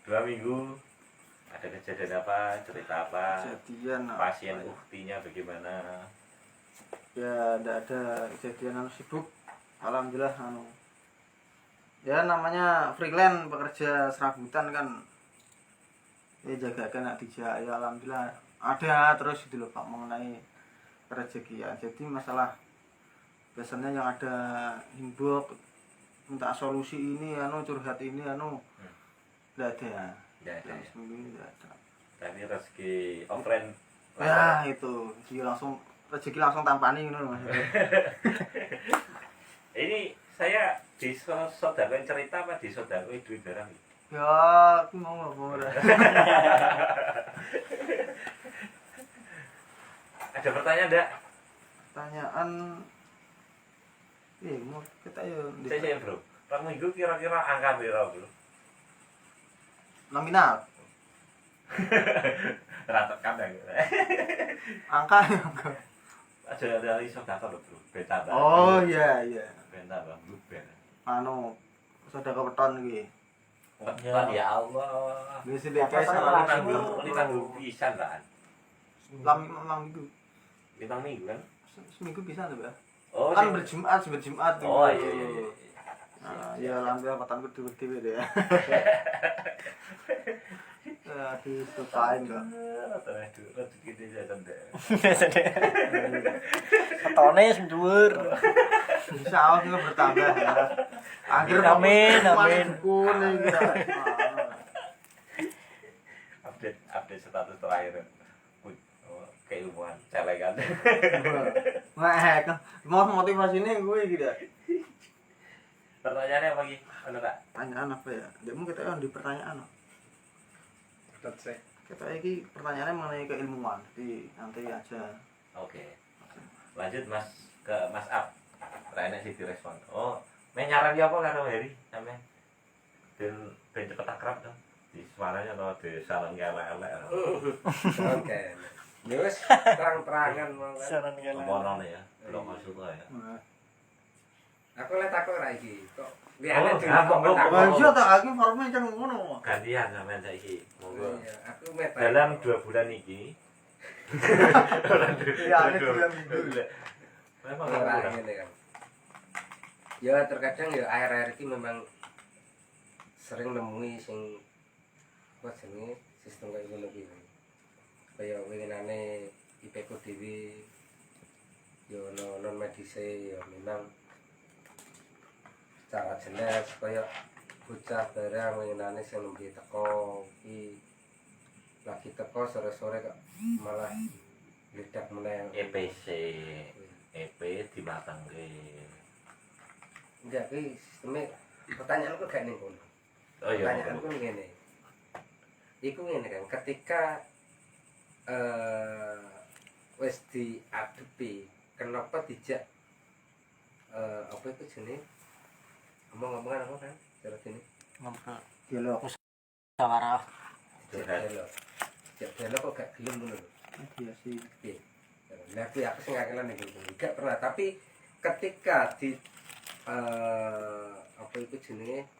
2 minggu ada kejadian apa? Cerita apa? Kejadian Pasien uktinya bagaimana? ya ada kejadian sibuk. Alhamdulillah ya namanya freelance pekerja serabutan kan ya jagakan nak dijak ya alhamdulillah ada terus gitu loh Pak mengenai rezekian. Jadi masalah biasanya yang ada himbok minta solusi ini curhat ini enggak ada. Tidak ada. Ya. Seminggu enggak ada. Tapi rezeki offline. Ya itu rezeki langsung tampani ngono Mas. Ini saya disodakoin cerita apa disodakoin duit barang? Ya, aku mau ngomong. Ada pertanyaan enggak? Pertanyaan mau kita ya Saya bro. Rong minggu kira-kira angka berapa bro? nominal. Ratok kadang. Angka. Ada iso data lho bro. Beta. Oh iya. Beta bang, ben. Sedekah weton iki. Weton ya Allah. Wis ndek Apa salah lima minggu pisan kan? minggu. 5 minggu kan? Seminggu bisa tuh, Mbak. Oh, Kan sing- berjumat tuh. Oh iya. Nah, ya alhamdulillah wetonku dhewe deh ya. Aduh, lupain kok. Aduh, rezeki ini jajan deh. ketone sendur. Insya Allah juga bertambah ya. Akhir Amin, amin. Kun iki. Update status terakhir. Keilmuan celengan. Nah, mau motivasinya gue gitu. Pertanyaannya apa lagi? Ada tak? Pertanyaan apa ya? Demo kita yang di pertanyaan. Kita ini pertanyaannya mengenai keilmuan. Jadi nanti aja. Oke. Lanjut Mas ke Mas Ab. Lainnya sih direspon. Oh, menyaran apa karo Heri sampean? Ben cepet akrab dong. Di suaranya no di salon elek-elek. Oke. Terus terang-terangan mau kan. Saran kalian. Ngomong ya. Belum masuk ya. Aku lihat aku ra iki. Kok Oh, liane aku- Oh iya tak lagi formnya kan ngono. Gantian sampean saiki. Monggo. Aku met. Dalam 2 bulan ini Ya, ada 2 minggu. Memang Ora kurang. ngene kan. Ya terkadang ya air-air iki memang sering nemui sing apa jenenge sistem kaya ngono kuwi. Kaya winginane IPK dhewe ya ono non medise ya memang secara jelas kaya bocah barang winginane sing nembe teko iki lagi teko sore-sore kok malah ledak meneh. EPC EP dimatengke. Enggak ki sisteme pertanyaanku gak ning kono. Oh iya. Pertanyaanku ngene. Iku ngene kan ketika wis diadepi kenapa dijak apa itu jenenge ngomong-ngomongan apa kan cara gini Dialog. Musyawarah. dialog dialog kok gak gelem ngono lho Iya sih. piye nah aku sing ngakelan ning kono gak pernah tapi ketika di apa itu jenenge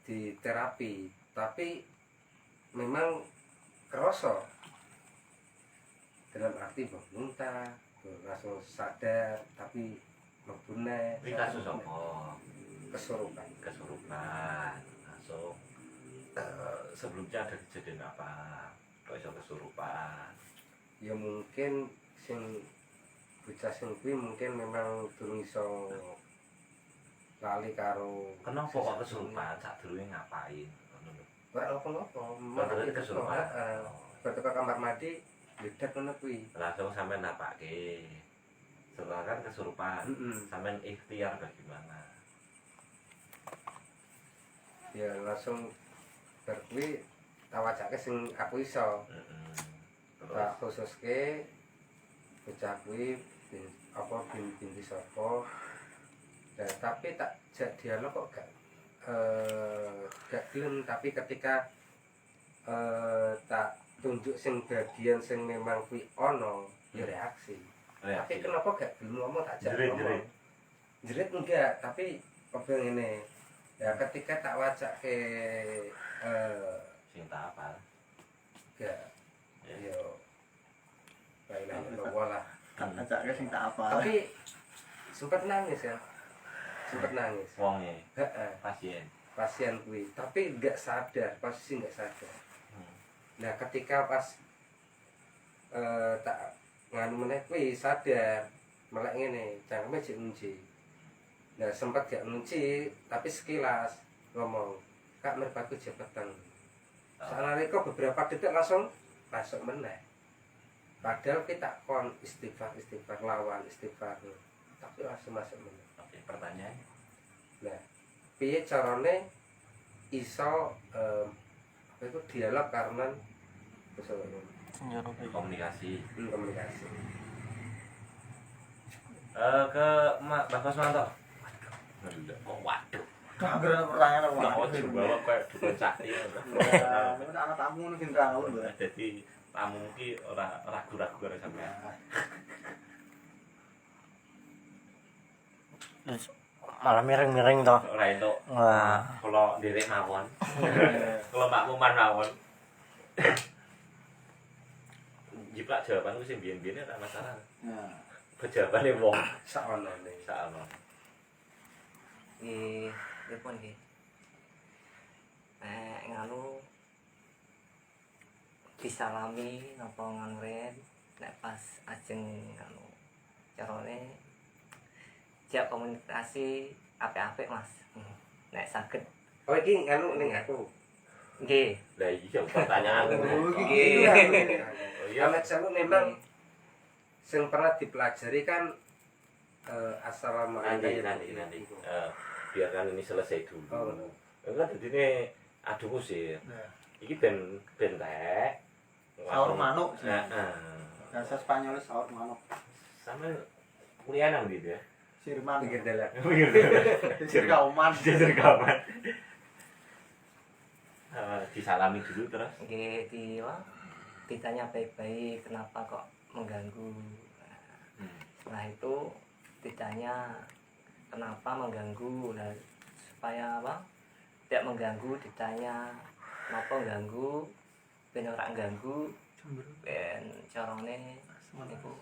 di terapi tapi memang kerasa dalam arti muntah langsung sadar tapi membune Ini kasus apa? kesurupan Kesurupan. Langsung sebelumnya ada kejadian apa? Kok iso kesurupan? ya mungkin sing bocah sing kuwi mungkin memang durung iso lali karo Kenapa kok kesurupan? Sadurunge ngapain? Ngono lho. ora apa-apa Bener kesurupan. ketika kamar mandi ledak ngono kuwi Langsung sampean napake. Setelah kan kesurupan. heeh Sampean ikhtiar bagaimana? ya langsung bar kuwi tawajake sing aku iso Heeh. tak Terus khususke bocah kuwi binti sapa nah tapi tak jak dialog kok gak gelem tapi ketika tak tunjuk sing bagian sing memang kuwi ono ya reaksi tapi reaksi. kenapa gak gelem ngomong tak jak Jerit, ngomong jerit enggak tapi apa ngene ya ketika tak wajake Sing tak apal. gak Ya. yo lain-lain bawa lah Ajake sing tak apa. tapi sempat nangis ya sempat nangis Wonge heeh pasien. pasien kuwi tapi nggak sadar posisi nggak sadar Hmm. nah ketika pas tak nganu meneh kuwi sadar melek ngene cangkeme jek ngunci nah sempat gak ngunci tapi sekilas ngomong kak merpaku jabatan salah kok beberapa detik langsung masuk meneh padahal kita kon istighfar lawan istighfar tapi langsung masuk meneh Oke, pertanyaan. nah piye carane iso apa itu dialog karena Komunikasi. komunikasi Ke Mbak Kosmanto. Kok waduh. Kagak pertanyaan apa. Nah, bawa kayak dukun sakti. Mungkin anak tamu nih tahu lho. Jadi tamu ki ora ragu-ragu karo sampean. Malah miring-miring toh. Ora entuk. Wah. Kalau nderek mawon. Kalau Mbak Muman mawon. Jiplak jawabanku sing biyen-biyen ora masalah. Nah, Jawabane wong saonone sakno. Telepon ki. Nganu disalami napa nganu ren nek pas ajeng nganu carane jak komunikasi apik-apik Mas. Nek saged oh iki nganu ning aku nggih. Lah iya pertanyaan. Oh, iki. Oh iya. Amat saya memang sing pernah dipelajari kan assalamualaikum Nanti. Biarkan ini selesai dulu. Oh. Enggak jadi ini adu musir. Nah. Iki ben tek. Saur manuk sih. Heeh. bahasa Spanyol saur manuk. Sama kuliah nang gitu ya. Sirman. pinggir dalan Sir kauman. Jajar kawan. Disalami dulu terus. Nggih ditanya baik-baik kenapa kok mengganggu. Setelah itu ditanya kenapa mengganggu. Nah, supaya apa? Tidak mengganggu ditanya kenapa mengganggu. Ben ora ganggu ben carane niku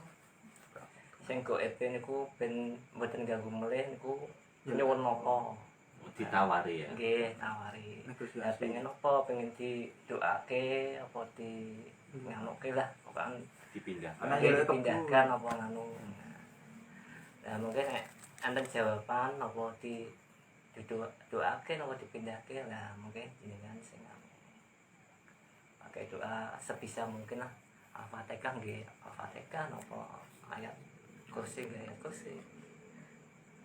sing goib niku ben mboten ganggu melih niku nyuwun napa ditawari ya. nggih tawari ya Negosiasi. pengen apa pengen didoake apa di nganuke lah pokoke Dipindahkan. Anak Oke, ya, dipindahkan apa nganu. Nah, mungkin nek enten jawaban apa didoake apa dipindahke lah mungkin jenengan sing anu. Pakai doa sebisa mungkin lah. Al-Fatihah nggih, Al-Fatihah apa ayat kursi nggih, ayat kursi.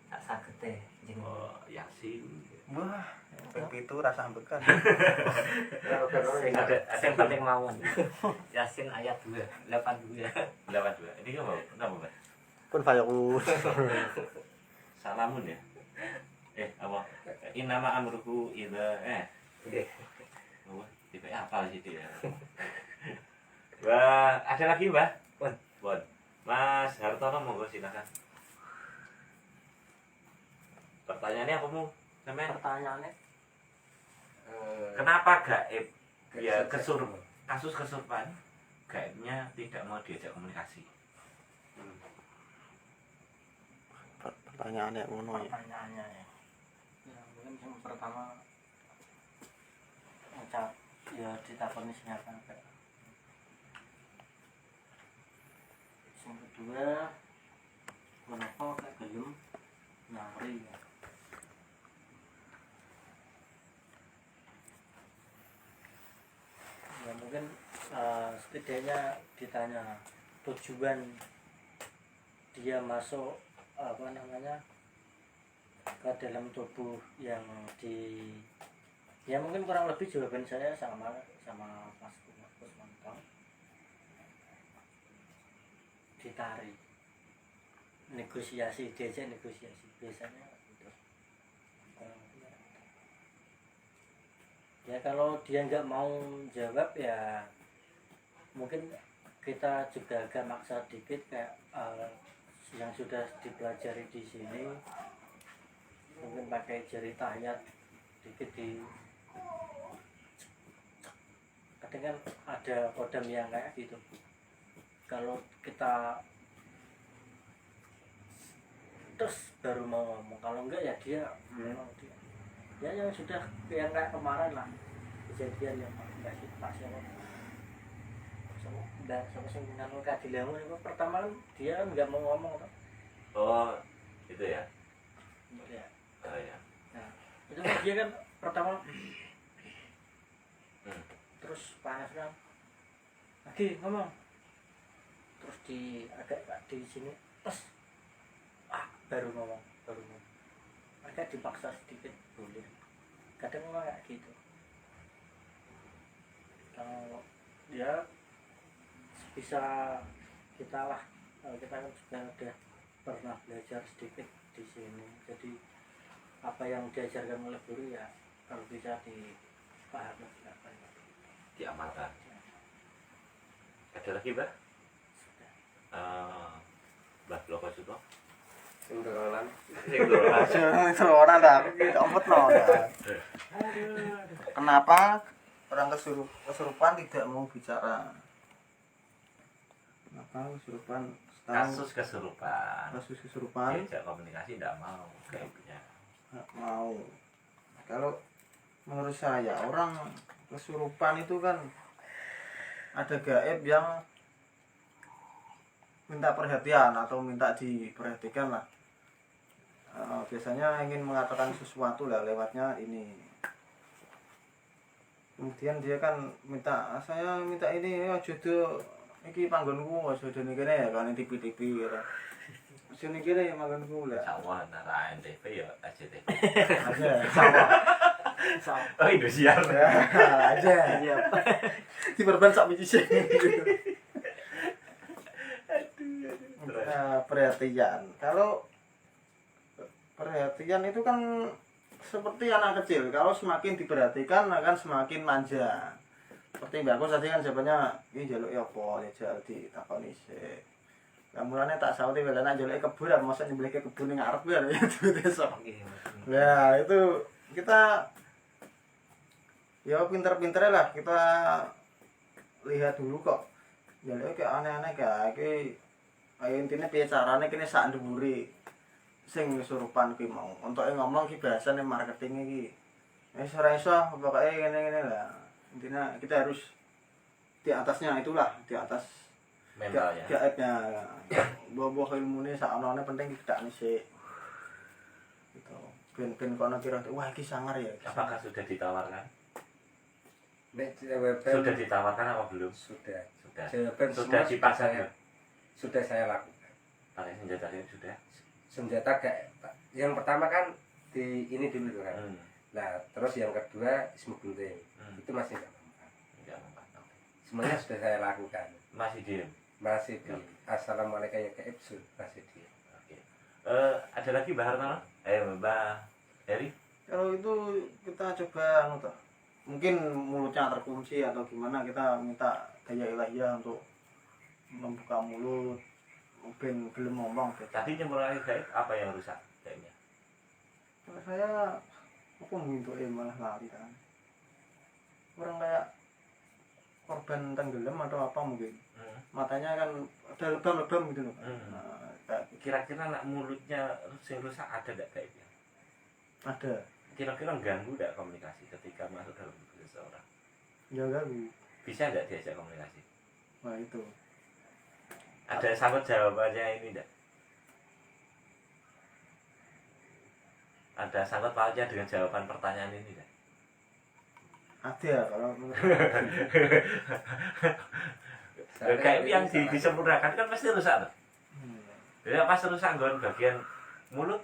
Tak saged teh jenengan. Oh, Yasin. Wah, begitu rasa ambekan. Sing ada yang penting mawon. Yasin ayat 2, 82. 82. Ini apa? Napa, Mas? Pun fayakun. Salamun ya. Apa? Innama amruhu idza Nggih. Oh, tipe apa sih dia? Wah, ada lagi, Mbah? Bon. Mas Hartono monggo silakan. Pertanyaannya apa mu? Sampean Pertanyaannya kenapa gaib? Ya kasus kesurupan gaibnya tidak mau diajak komunikasi. Pertanyaannya ngono ya. Pertanyaannya ya. Ya mungkin yang pertama ucap ya ditakoni sing apa. Yang kedua kenapa gak gelem nyari ya. Ya mungkin setidaknya ditanya tujuan dia masuk apa namanya ke dalam tubuh yang ya mungkin kurang lebih jawaban saya sama Mas Kusmanto ditarik negosiasi diajak negosiasi biasanya gitu. Ya kalau dia nggak mau jawab ya mungkin kita juga agak maksa dikit kayak yang sudah dipelajari di sini mungkin pakai jari tahiyat dikit di kadang kan ada kodam yang kayak gitu kalau kita terus baru mau ngomong kalau enggak ya dia memang dia ya yang sudah yang kayak kemarin lah kejadian yang enggak sih pas yang sama sing nanu kadilamu itu pertama kan dia nggak mau ngomong toh. Oh, itu ya. Ya. Oh ya. Nah, itu kan dia kan pertama Hmm. terus panas kan lagi ngomong terus di agak di sini terus baru ngomong agak dipaksa sedikit boleh kadang memang kayak gitu kalau dia bisa kita lah kita kan sudah ada pernah belajar sedikit di sini jadi apa yang diajarkan oleh guru ya kalau bisa dipahami silakan Diamalkan. Ada lagi, Mbak? sudah Mbak Bloko Suto. sing dolan. Itu orang dah, kita ompetno. Kenapa orang kesurupan tidak mau bicara? Kenapa kesurupan Kasus kesurupan. kasus kesurupan Diajak komunikasi tidak mau gaibnya. nggak mau? Kalau menurut saya orang kesurupan itu kan ada gaib yang minta perhatian atau minta diperhatikan lah. Biasanya ingin mengatakan sesuatu lah lewatnya ini. Kemudian dia kan minta, saya minta ini ya jodoh iki panggonku jodoh ini kene ya kan TV ya. Jodoh ini kene panggonku lah. Sawah antara NTV ya SCTV. Aja sama. Oh, Indosiar. Ya, aja. Di berban sak biji sih. Perhatian. Kalau perhatian itu kan seperti anak kecil. Kalau semakin diperhatikan akan semakin manja. Seperti mbakku tadi kan jawabannya, ini jaluk ya apa, ya jaluk ditakoni sih. Lah mulane tak sauti wae nek jaluk kebun, masa nyembelih ke kebun ning ngarep ya itu besok. Nah, itu kita ya pinter-pinter lah kita lihat dulu kok Jaluk kayak aneh-aneh kayak iki. Ayo intine piye carane kene sak dhuwure sing kesurupan kuwi mau. Entuke ngomong ki bahasane marketing iki. Wis ora iso pokoke ngene-ngene lah. Intinya kita harus di atasnya itulah, di atas mentalnya. gaibnya. Bawa ilmune sak anane penting tidak sik. Gitu. Ben kono kira wah iki sangar ya. Apakah sudah ditawarkan? Nek jawaban Sudah ditawarkan apa belum? sudah. Sudah. Jawaban Sudah semua dipasang saya, ya? sudah saya lakukan. Pakai senjata itu sudah. Senjata kayak yang pertama kan di ini dulu kan. Nah, terus yang kedua smuggling. Itu masih nggak mempan. Enggak mempan. Semuanya sudah saya lakukan. Masih diem. Masih di Assalamualaikum ya gaib masih di. Oke. Ada lagi Mbak Hartono? Mbak Heri? Kalau itu kita coba anu toh. Mungkin mulutnya terkunci atau gimana kita minta daya ilahiyah untuk membuka mulut. Mungkin belum ngomong gitu. Tadi nyembuhin gaib apa yang rusak gaibnya? Kalau saya aku minta malah lari kan. Orang kayak korban tenggelam atau apa mungkin. Matanya kan ada lebam-lebam gitu loh. Nah, kayak gitu. Kira-kira anak mulutnya yang rusak ada enggak gaibnya? Ada. Kira-kira ganggu enggak komunikasi ketika masuk dalam tubuh seseorang? Ya ganggu. Bisa enggak diajak komunikasi? Nah itu. Ada sangkut jawabannya ini enggak? Ada sangkut pautnya dengan jawaban pertanyaan ini enggak? Ada kalau Gaib yang disempurnakan kan pasti rusak tuh. Jadi pas rusak nggon bagian mulut.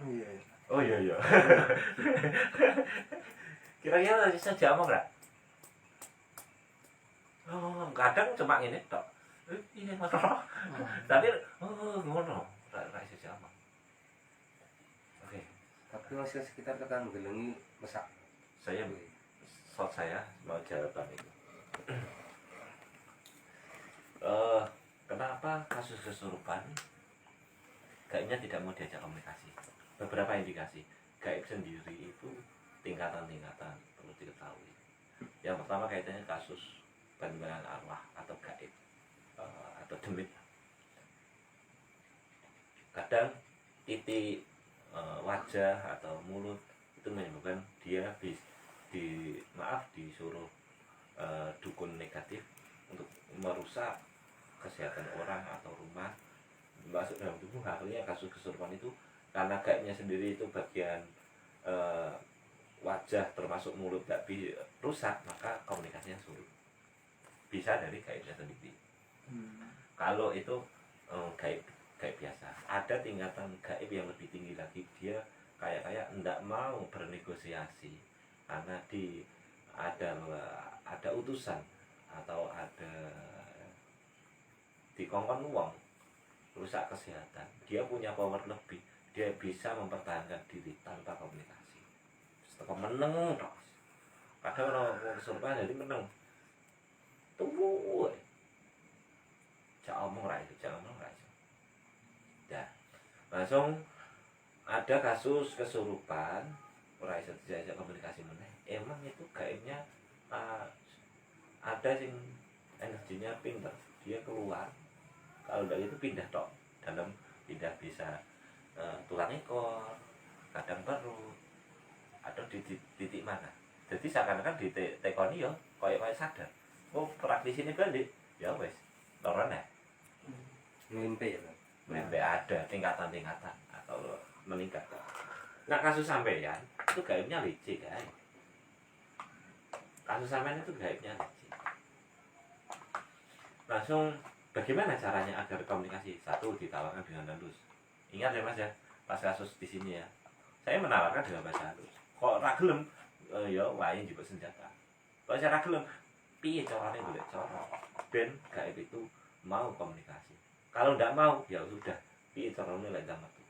Iya. Oh iya iya. Kira-kira bisa diomong enggak? Oh, kadang cuma ini tok. Ini ngono. Tapi ngono. Ra iso diomong. Oke. Tapi masih sekitar tekan gelengi mesak. Saya mau jawaban itu. Kenapa kasus kesurupan gaibnya tidak mau diajak komunikasi? Beberapa indikasi. Gaib sendiri itu tingkatan-tingkatan perlu diketahui. Yang pertama kaitannya kasus penimbangan arwah atau gaib atau demit. Kadang titik wajah atau mulut itu menyebabkan dia disuruh dukun negatif untuk merusak kesehatan orang atau rumah masuk dalam tubuh. Akhirnya kasus kesurupan itu karena gaibnya sendiri itu bagian wajah termasuk mulut gak rusak, maka komunikasinya sulit. Bisa dari gaibnya sendiri. Kalau itu gaib biasa, ada tingkatan gaib yang lebih tinggi lagi. Dia kayak enggak mau bernegosiasi karena ada utusan atau ada dikongkon uang rusak kesehatan. Dia punya power lebih, dia bisa mempertahankan diri tanpa komunikasi. Setelah meneng terus. Kadang orang kesurupan jadi meneng. Tunggu. Jangan omong ra itu. Ya. Langsung ada kasus kesurupan ora iso diajak komunikasi meneh. Emang itu gaibnya ada sing energinya pinter, dia keluar. Kalau dari itu pindah tok dalam, pindah bisa tulang ekor, kadang perut, atau di titik mana. Jadi seakan-akan di tekoni yo koyo sadar. Oh, praktisi ini balik. Ya wes, lorone. Mimpi ya, Bang. Mimpi ada tingkatan-tingkatan atau meningkat. Nah, kasus sampeyan itu gaibnya licik, guys. Kasus sampeyan itu gaibnya licik. Langsung bagaimana caranya agar komunikasi? Satu, ditawarkan dengan halus. Ingat ya Mas ya, pas kasus di sini ya, saya menawarkan dengan bahasa halus. Kok ra gelem, ya wae juga senjata. Kalau saya ra gelem, piye carane golek cara ben gaib itu mau komunikasi. Kalau ndak mau, ya sudah, piye carane lek metu.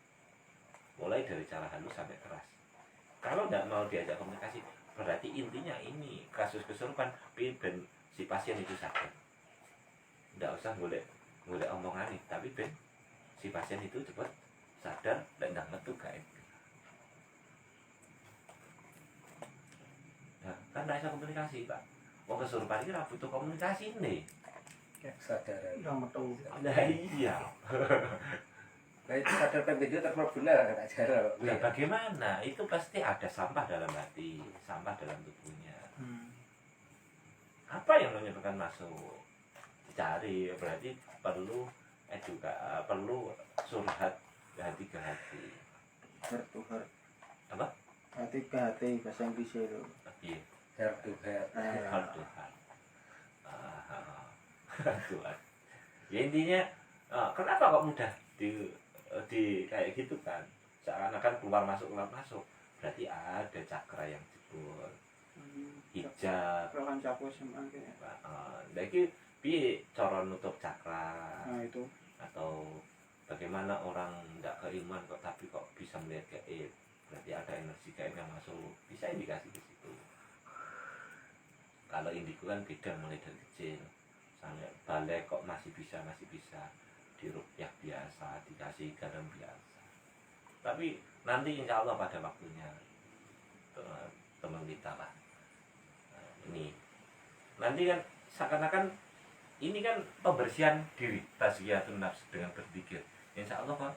Mulai dari cara halus sampai keras. Kalau ndak mau diajak komunikasi, berarti intinya ini kasus kesurupan, piye ben si pasien itu sadar. Ndak usah golek omongan nih, tapi ben si pasien itu cepat sadar dan ndak metu gaib. Nah, kan ndak bisa komunikasi, Pak. Wong kesurupan iki ora butuh komunikasi nih. Kesadaran. Udah metu. Nah iya. Nah itu sadar video terus benar tak jarang. Nah, bagaimana? Itu pasti ada sampah dalam hati, sampah dalam tubuhnya. Apa yang menyebabkan masuk? Dicari, berarti perlu perlu surhat hati ke hati. Heart to heart. Apa? Hati ke hati bahasa Inggris itu. Iya. Heart to heart. Heart to heart. Heart to heart. Ya intinya, kenapa kok mudah di kayak gitu kan? Seakan-akan keluar masuk. Berarti ada cakra yang jebol. Hijab. Kalau kan capo SMA kayak. Lagi piye cara nutup cakra? Nah itu. Atau bagaimana orang tidak keiman kok tapi kok bisa melihat gaib? Berarti ada energi gaib yang masuk. Bisa indikasi di situ. Kalau indigo kan beda mulai dari kecil sampai balik kok masih bisa diruqyah biasa, dikasih garam biasa. Tapi nanti insya Allah pada waktunya teman kita lah. Ini nanti kan seakan-akan ini kan pembersihan diri, tazkiyatun nafs dengan berpikir. Insya Allah kok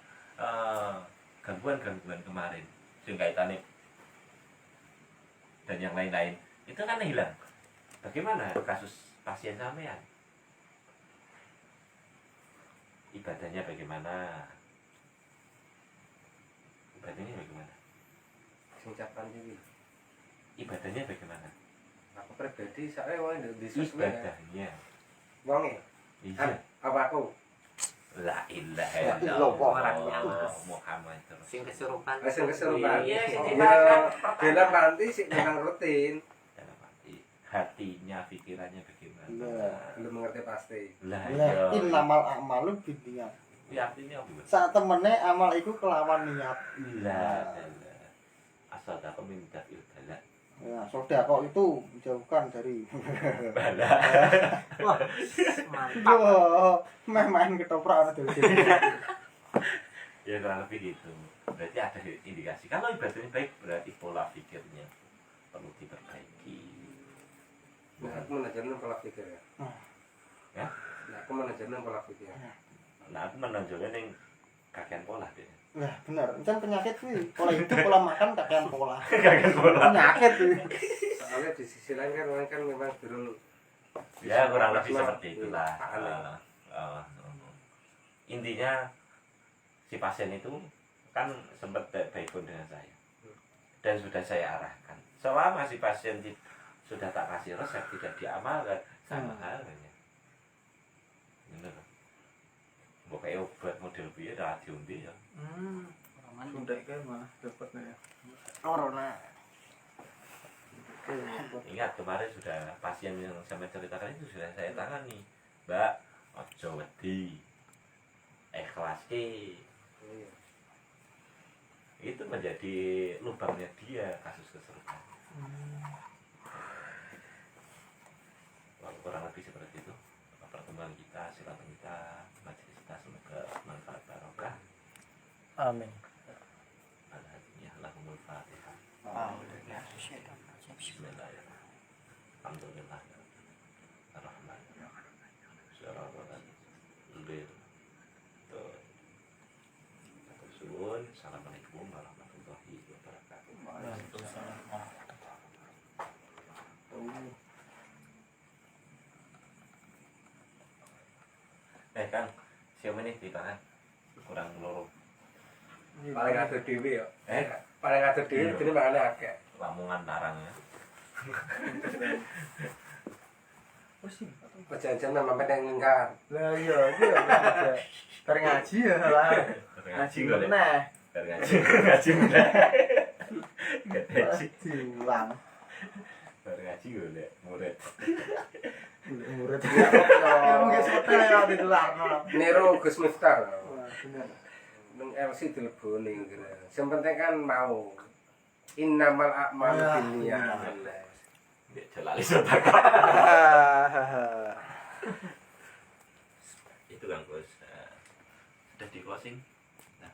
gangguan-gangguan kemarin yang kaitannya dan yang lain-lain itu kan hilang. Bagaimana kasus pasien sampean? Ibadahnya bagaimana? Singcapan ini. Ibadahnya bagaimana? Aku pribadi saya wong di sosmed. Ibadahnya. Wonge. Iya. Apa aku? La ilaha Ya, illallah illallah. Muhammad Sing kesurupan. Sing kesurupan. Iya, sing Iya, dibahas. Bela nanti sih memang rutin. dalam hatinya, pikirannya bagaimana? Iya. Belum mengerti pasti. Lah Lah iya. innamal a'malu binniyat. Ya artinya apa? Saat temene amal iku kelawan niat. La asal tak minta ilbala. Ya, sedekah itu jauhkan dari Bala. Wah, mantap. Yo, main ketoprak ada di sini. Ya kurang lebih gitu. Berarti ada indikasi. Kalau ibadahnya baik berarti pola pikirnya perlu diperbaiki. Nah, aku menajarkan pola pikir ya. Ya? Nah, aku menajarkan pola pikir. Nah aku menonjolnya yang kakean pola deh. Lah bener, kan penyakit kuwi. Pola hidup, pola makan kakean pola. Kakean pola. Penyakit kuwi. Soalnya di sisi lain kan orang kan memang durung Ya kurang lebih Plasma. seperti itulah. Intinya si pasien itu kan sempat baikun dengan saya dan sudah saya arahkan. Selama si pasien sudah tak kasih resep tidak diamalkan sama halnya. Bener. Pokoknya obat model biaya dah diundi ya. Sundek kan malah dapatnya ya. Corona. Ingat kemarin sudah pasien yang saya ceritakan itu sudah saya tangani. Mbak, ojo wedi. Ikhlas ki. Iya. Itu menjadi lubangnya dia kasus kesurupan. Kurang lebih seperti itu pertemuan kita, silaturahmi kita, majelis kita, semoga manfaat barokah. Amin. Allahumma al-Fatihah. Bismillahirrahmanirrahim. Alhamdulillah. Ar-Rahmanirrahim. Assalamualaikum warahmatullahi wabarakatuh. Kang, siapa nih di tangan? Kurang loro. Paling ada dewi ya. Eh? Paling ada dewi Iya. ini makanya akeh. Lamongan tarangnya. Perjanjian sama pengen ngingkar. Lah iya, iya aja. Bareng ngaji ya lah. Ngaji Ngaji boleh. meneh. Ngaji boleh. Ngaji. Diulang. Ngaji boleh. Murid. Murid ya kok. Mungkin hotel ya ditularno. Nero Gus Miftah. Wah, bener. Nang LC dileboni kira. Sing penting kan mau. Innamal a'malu Ya, binniyat. Dia celali sedekah. Itu Kang Gus. Sudah di closing. Nah,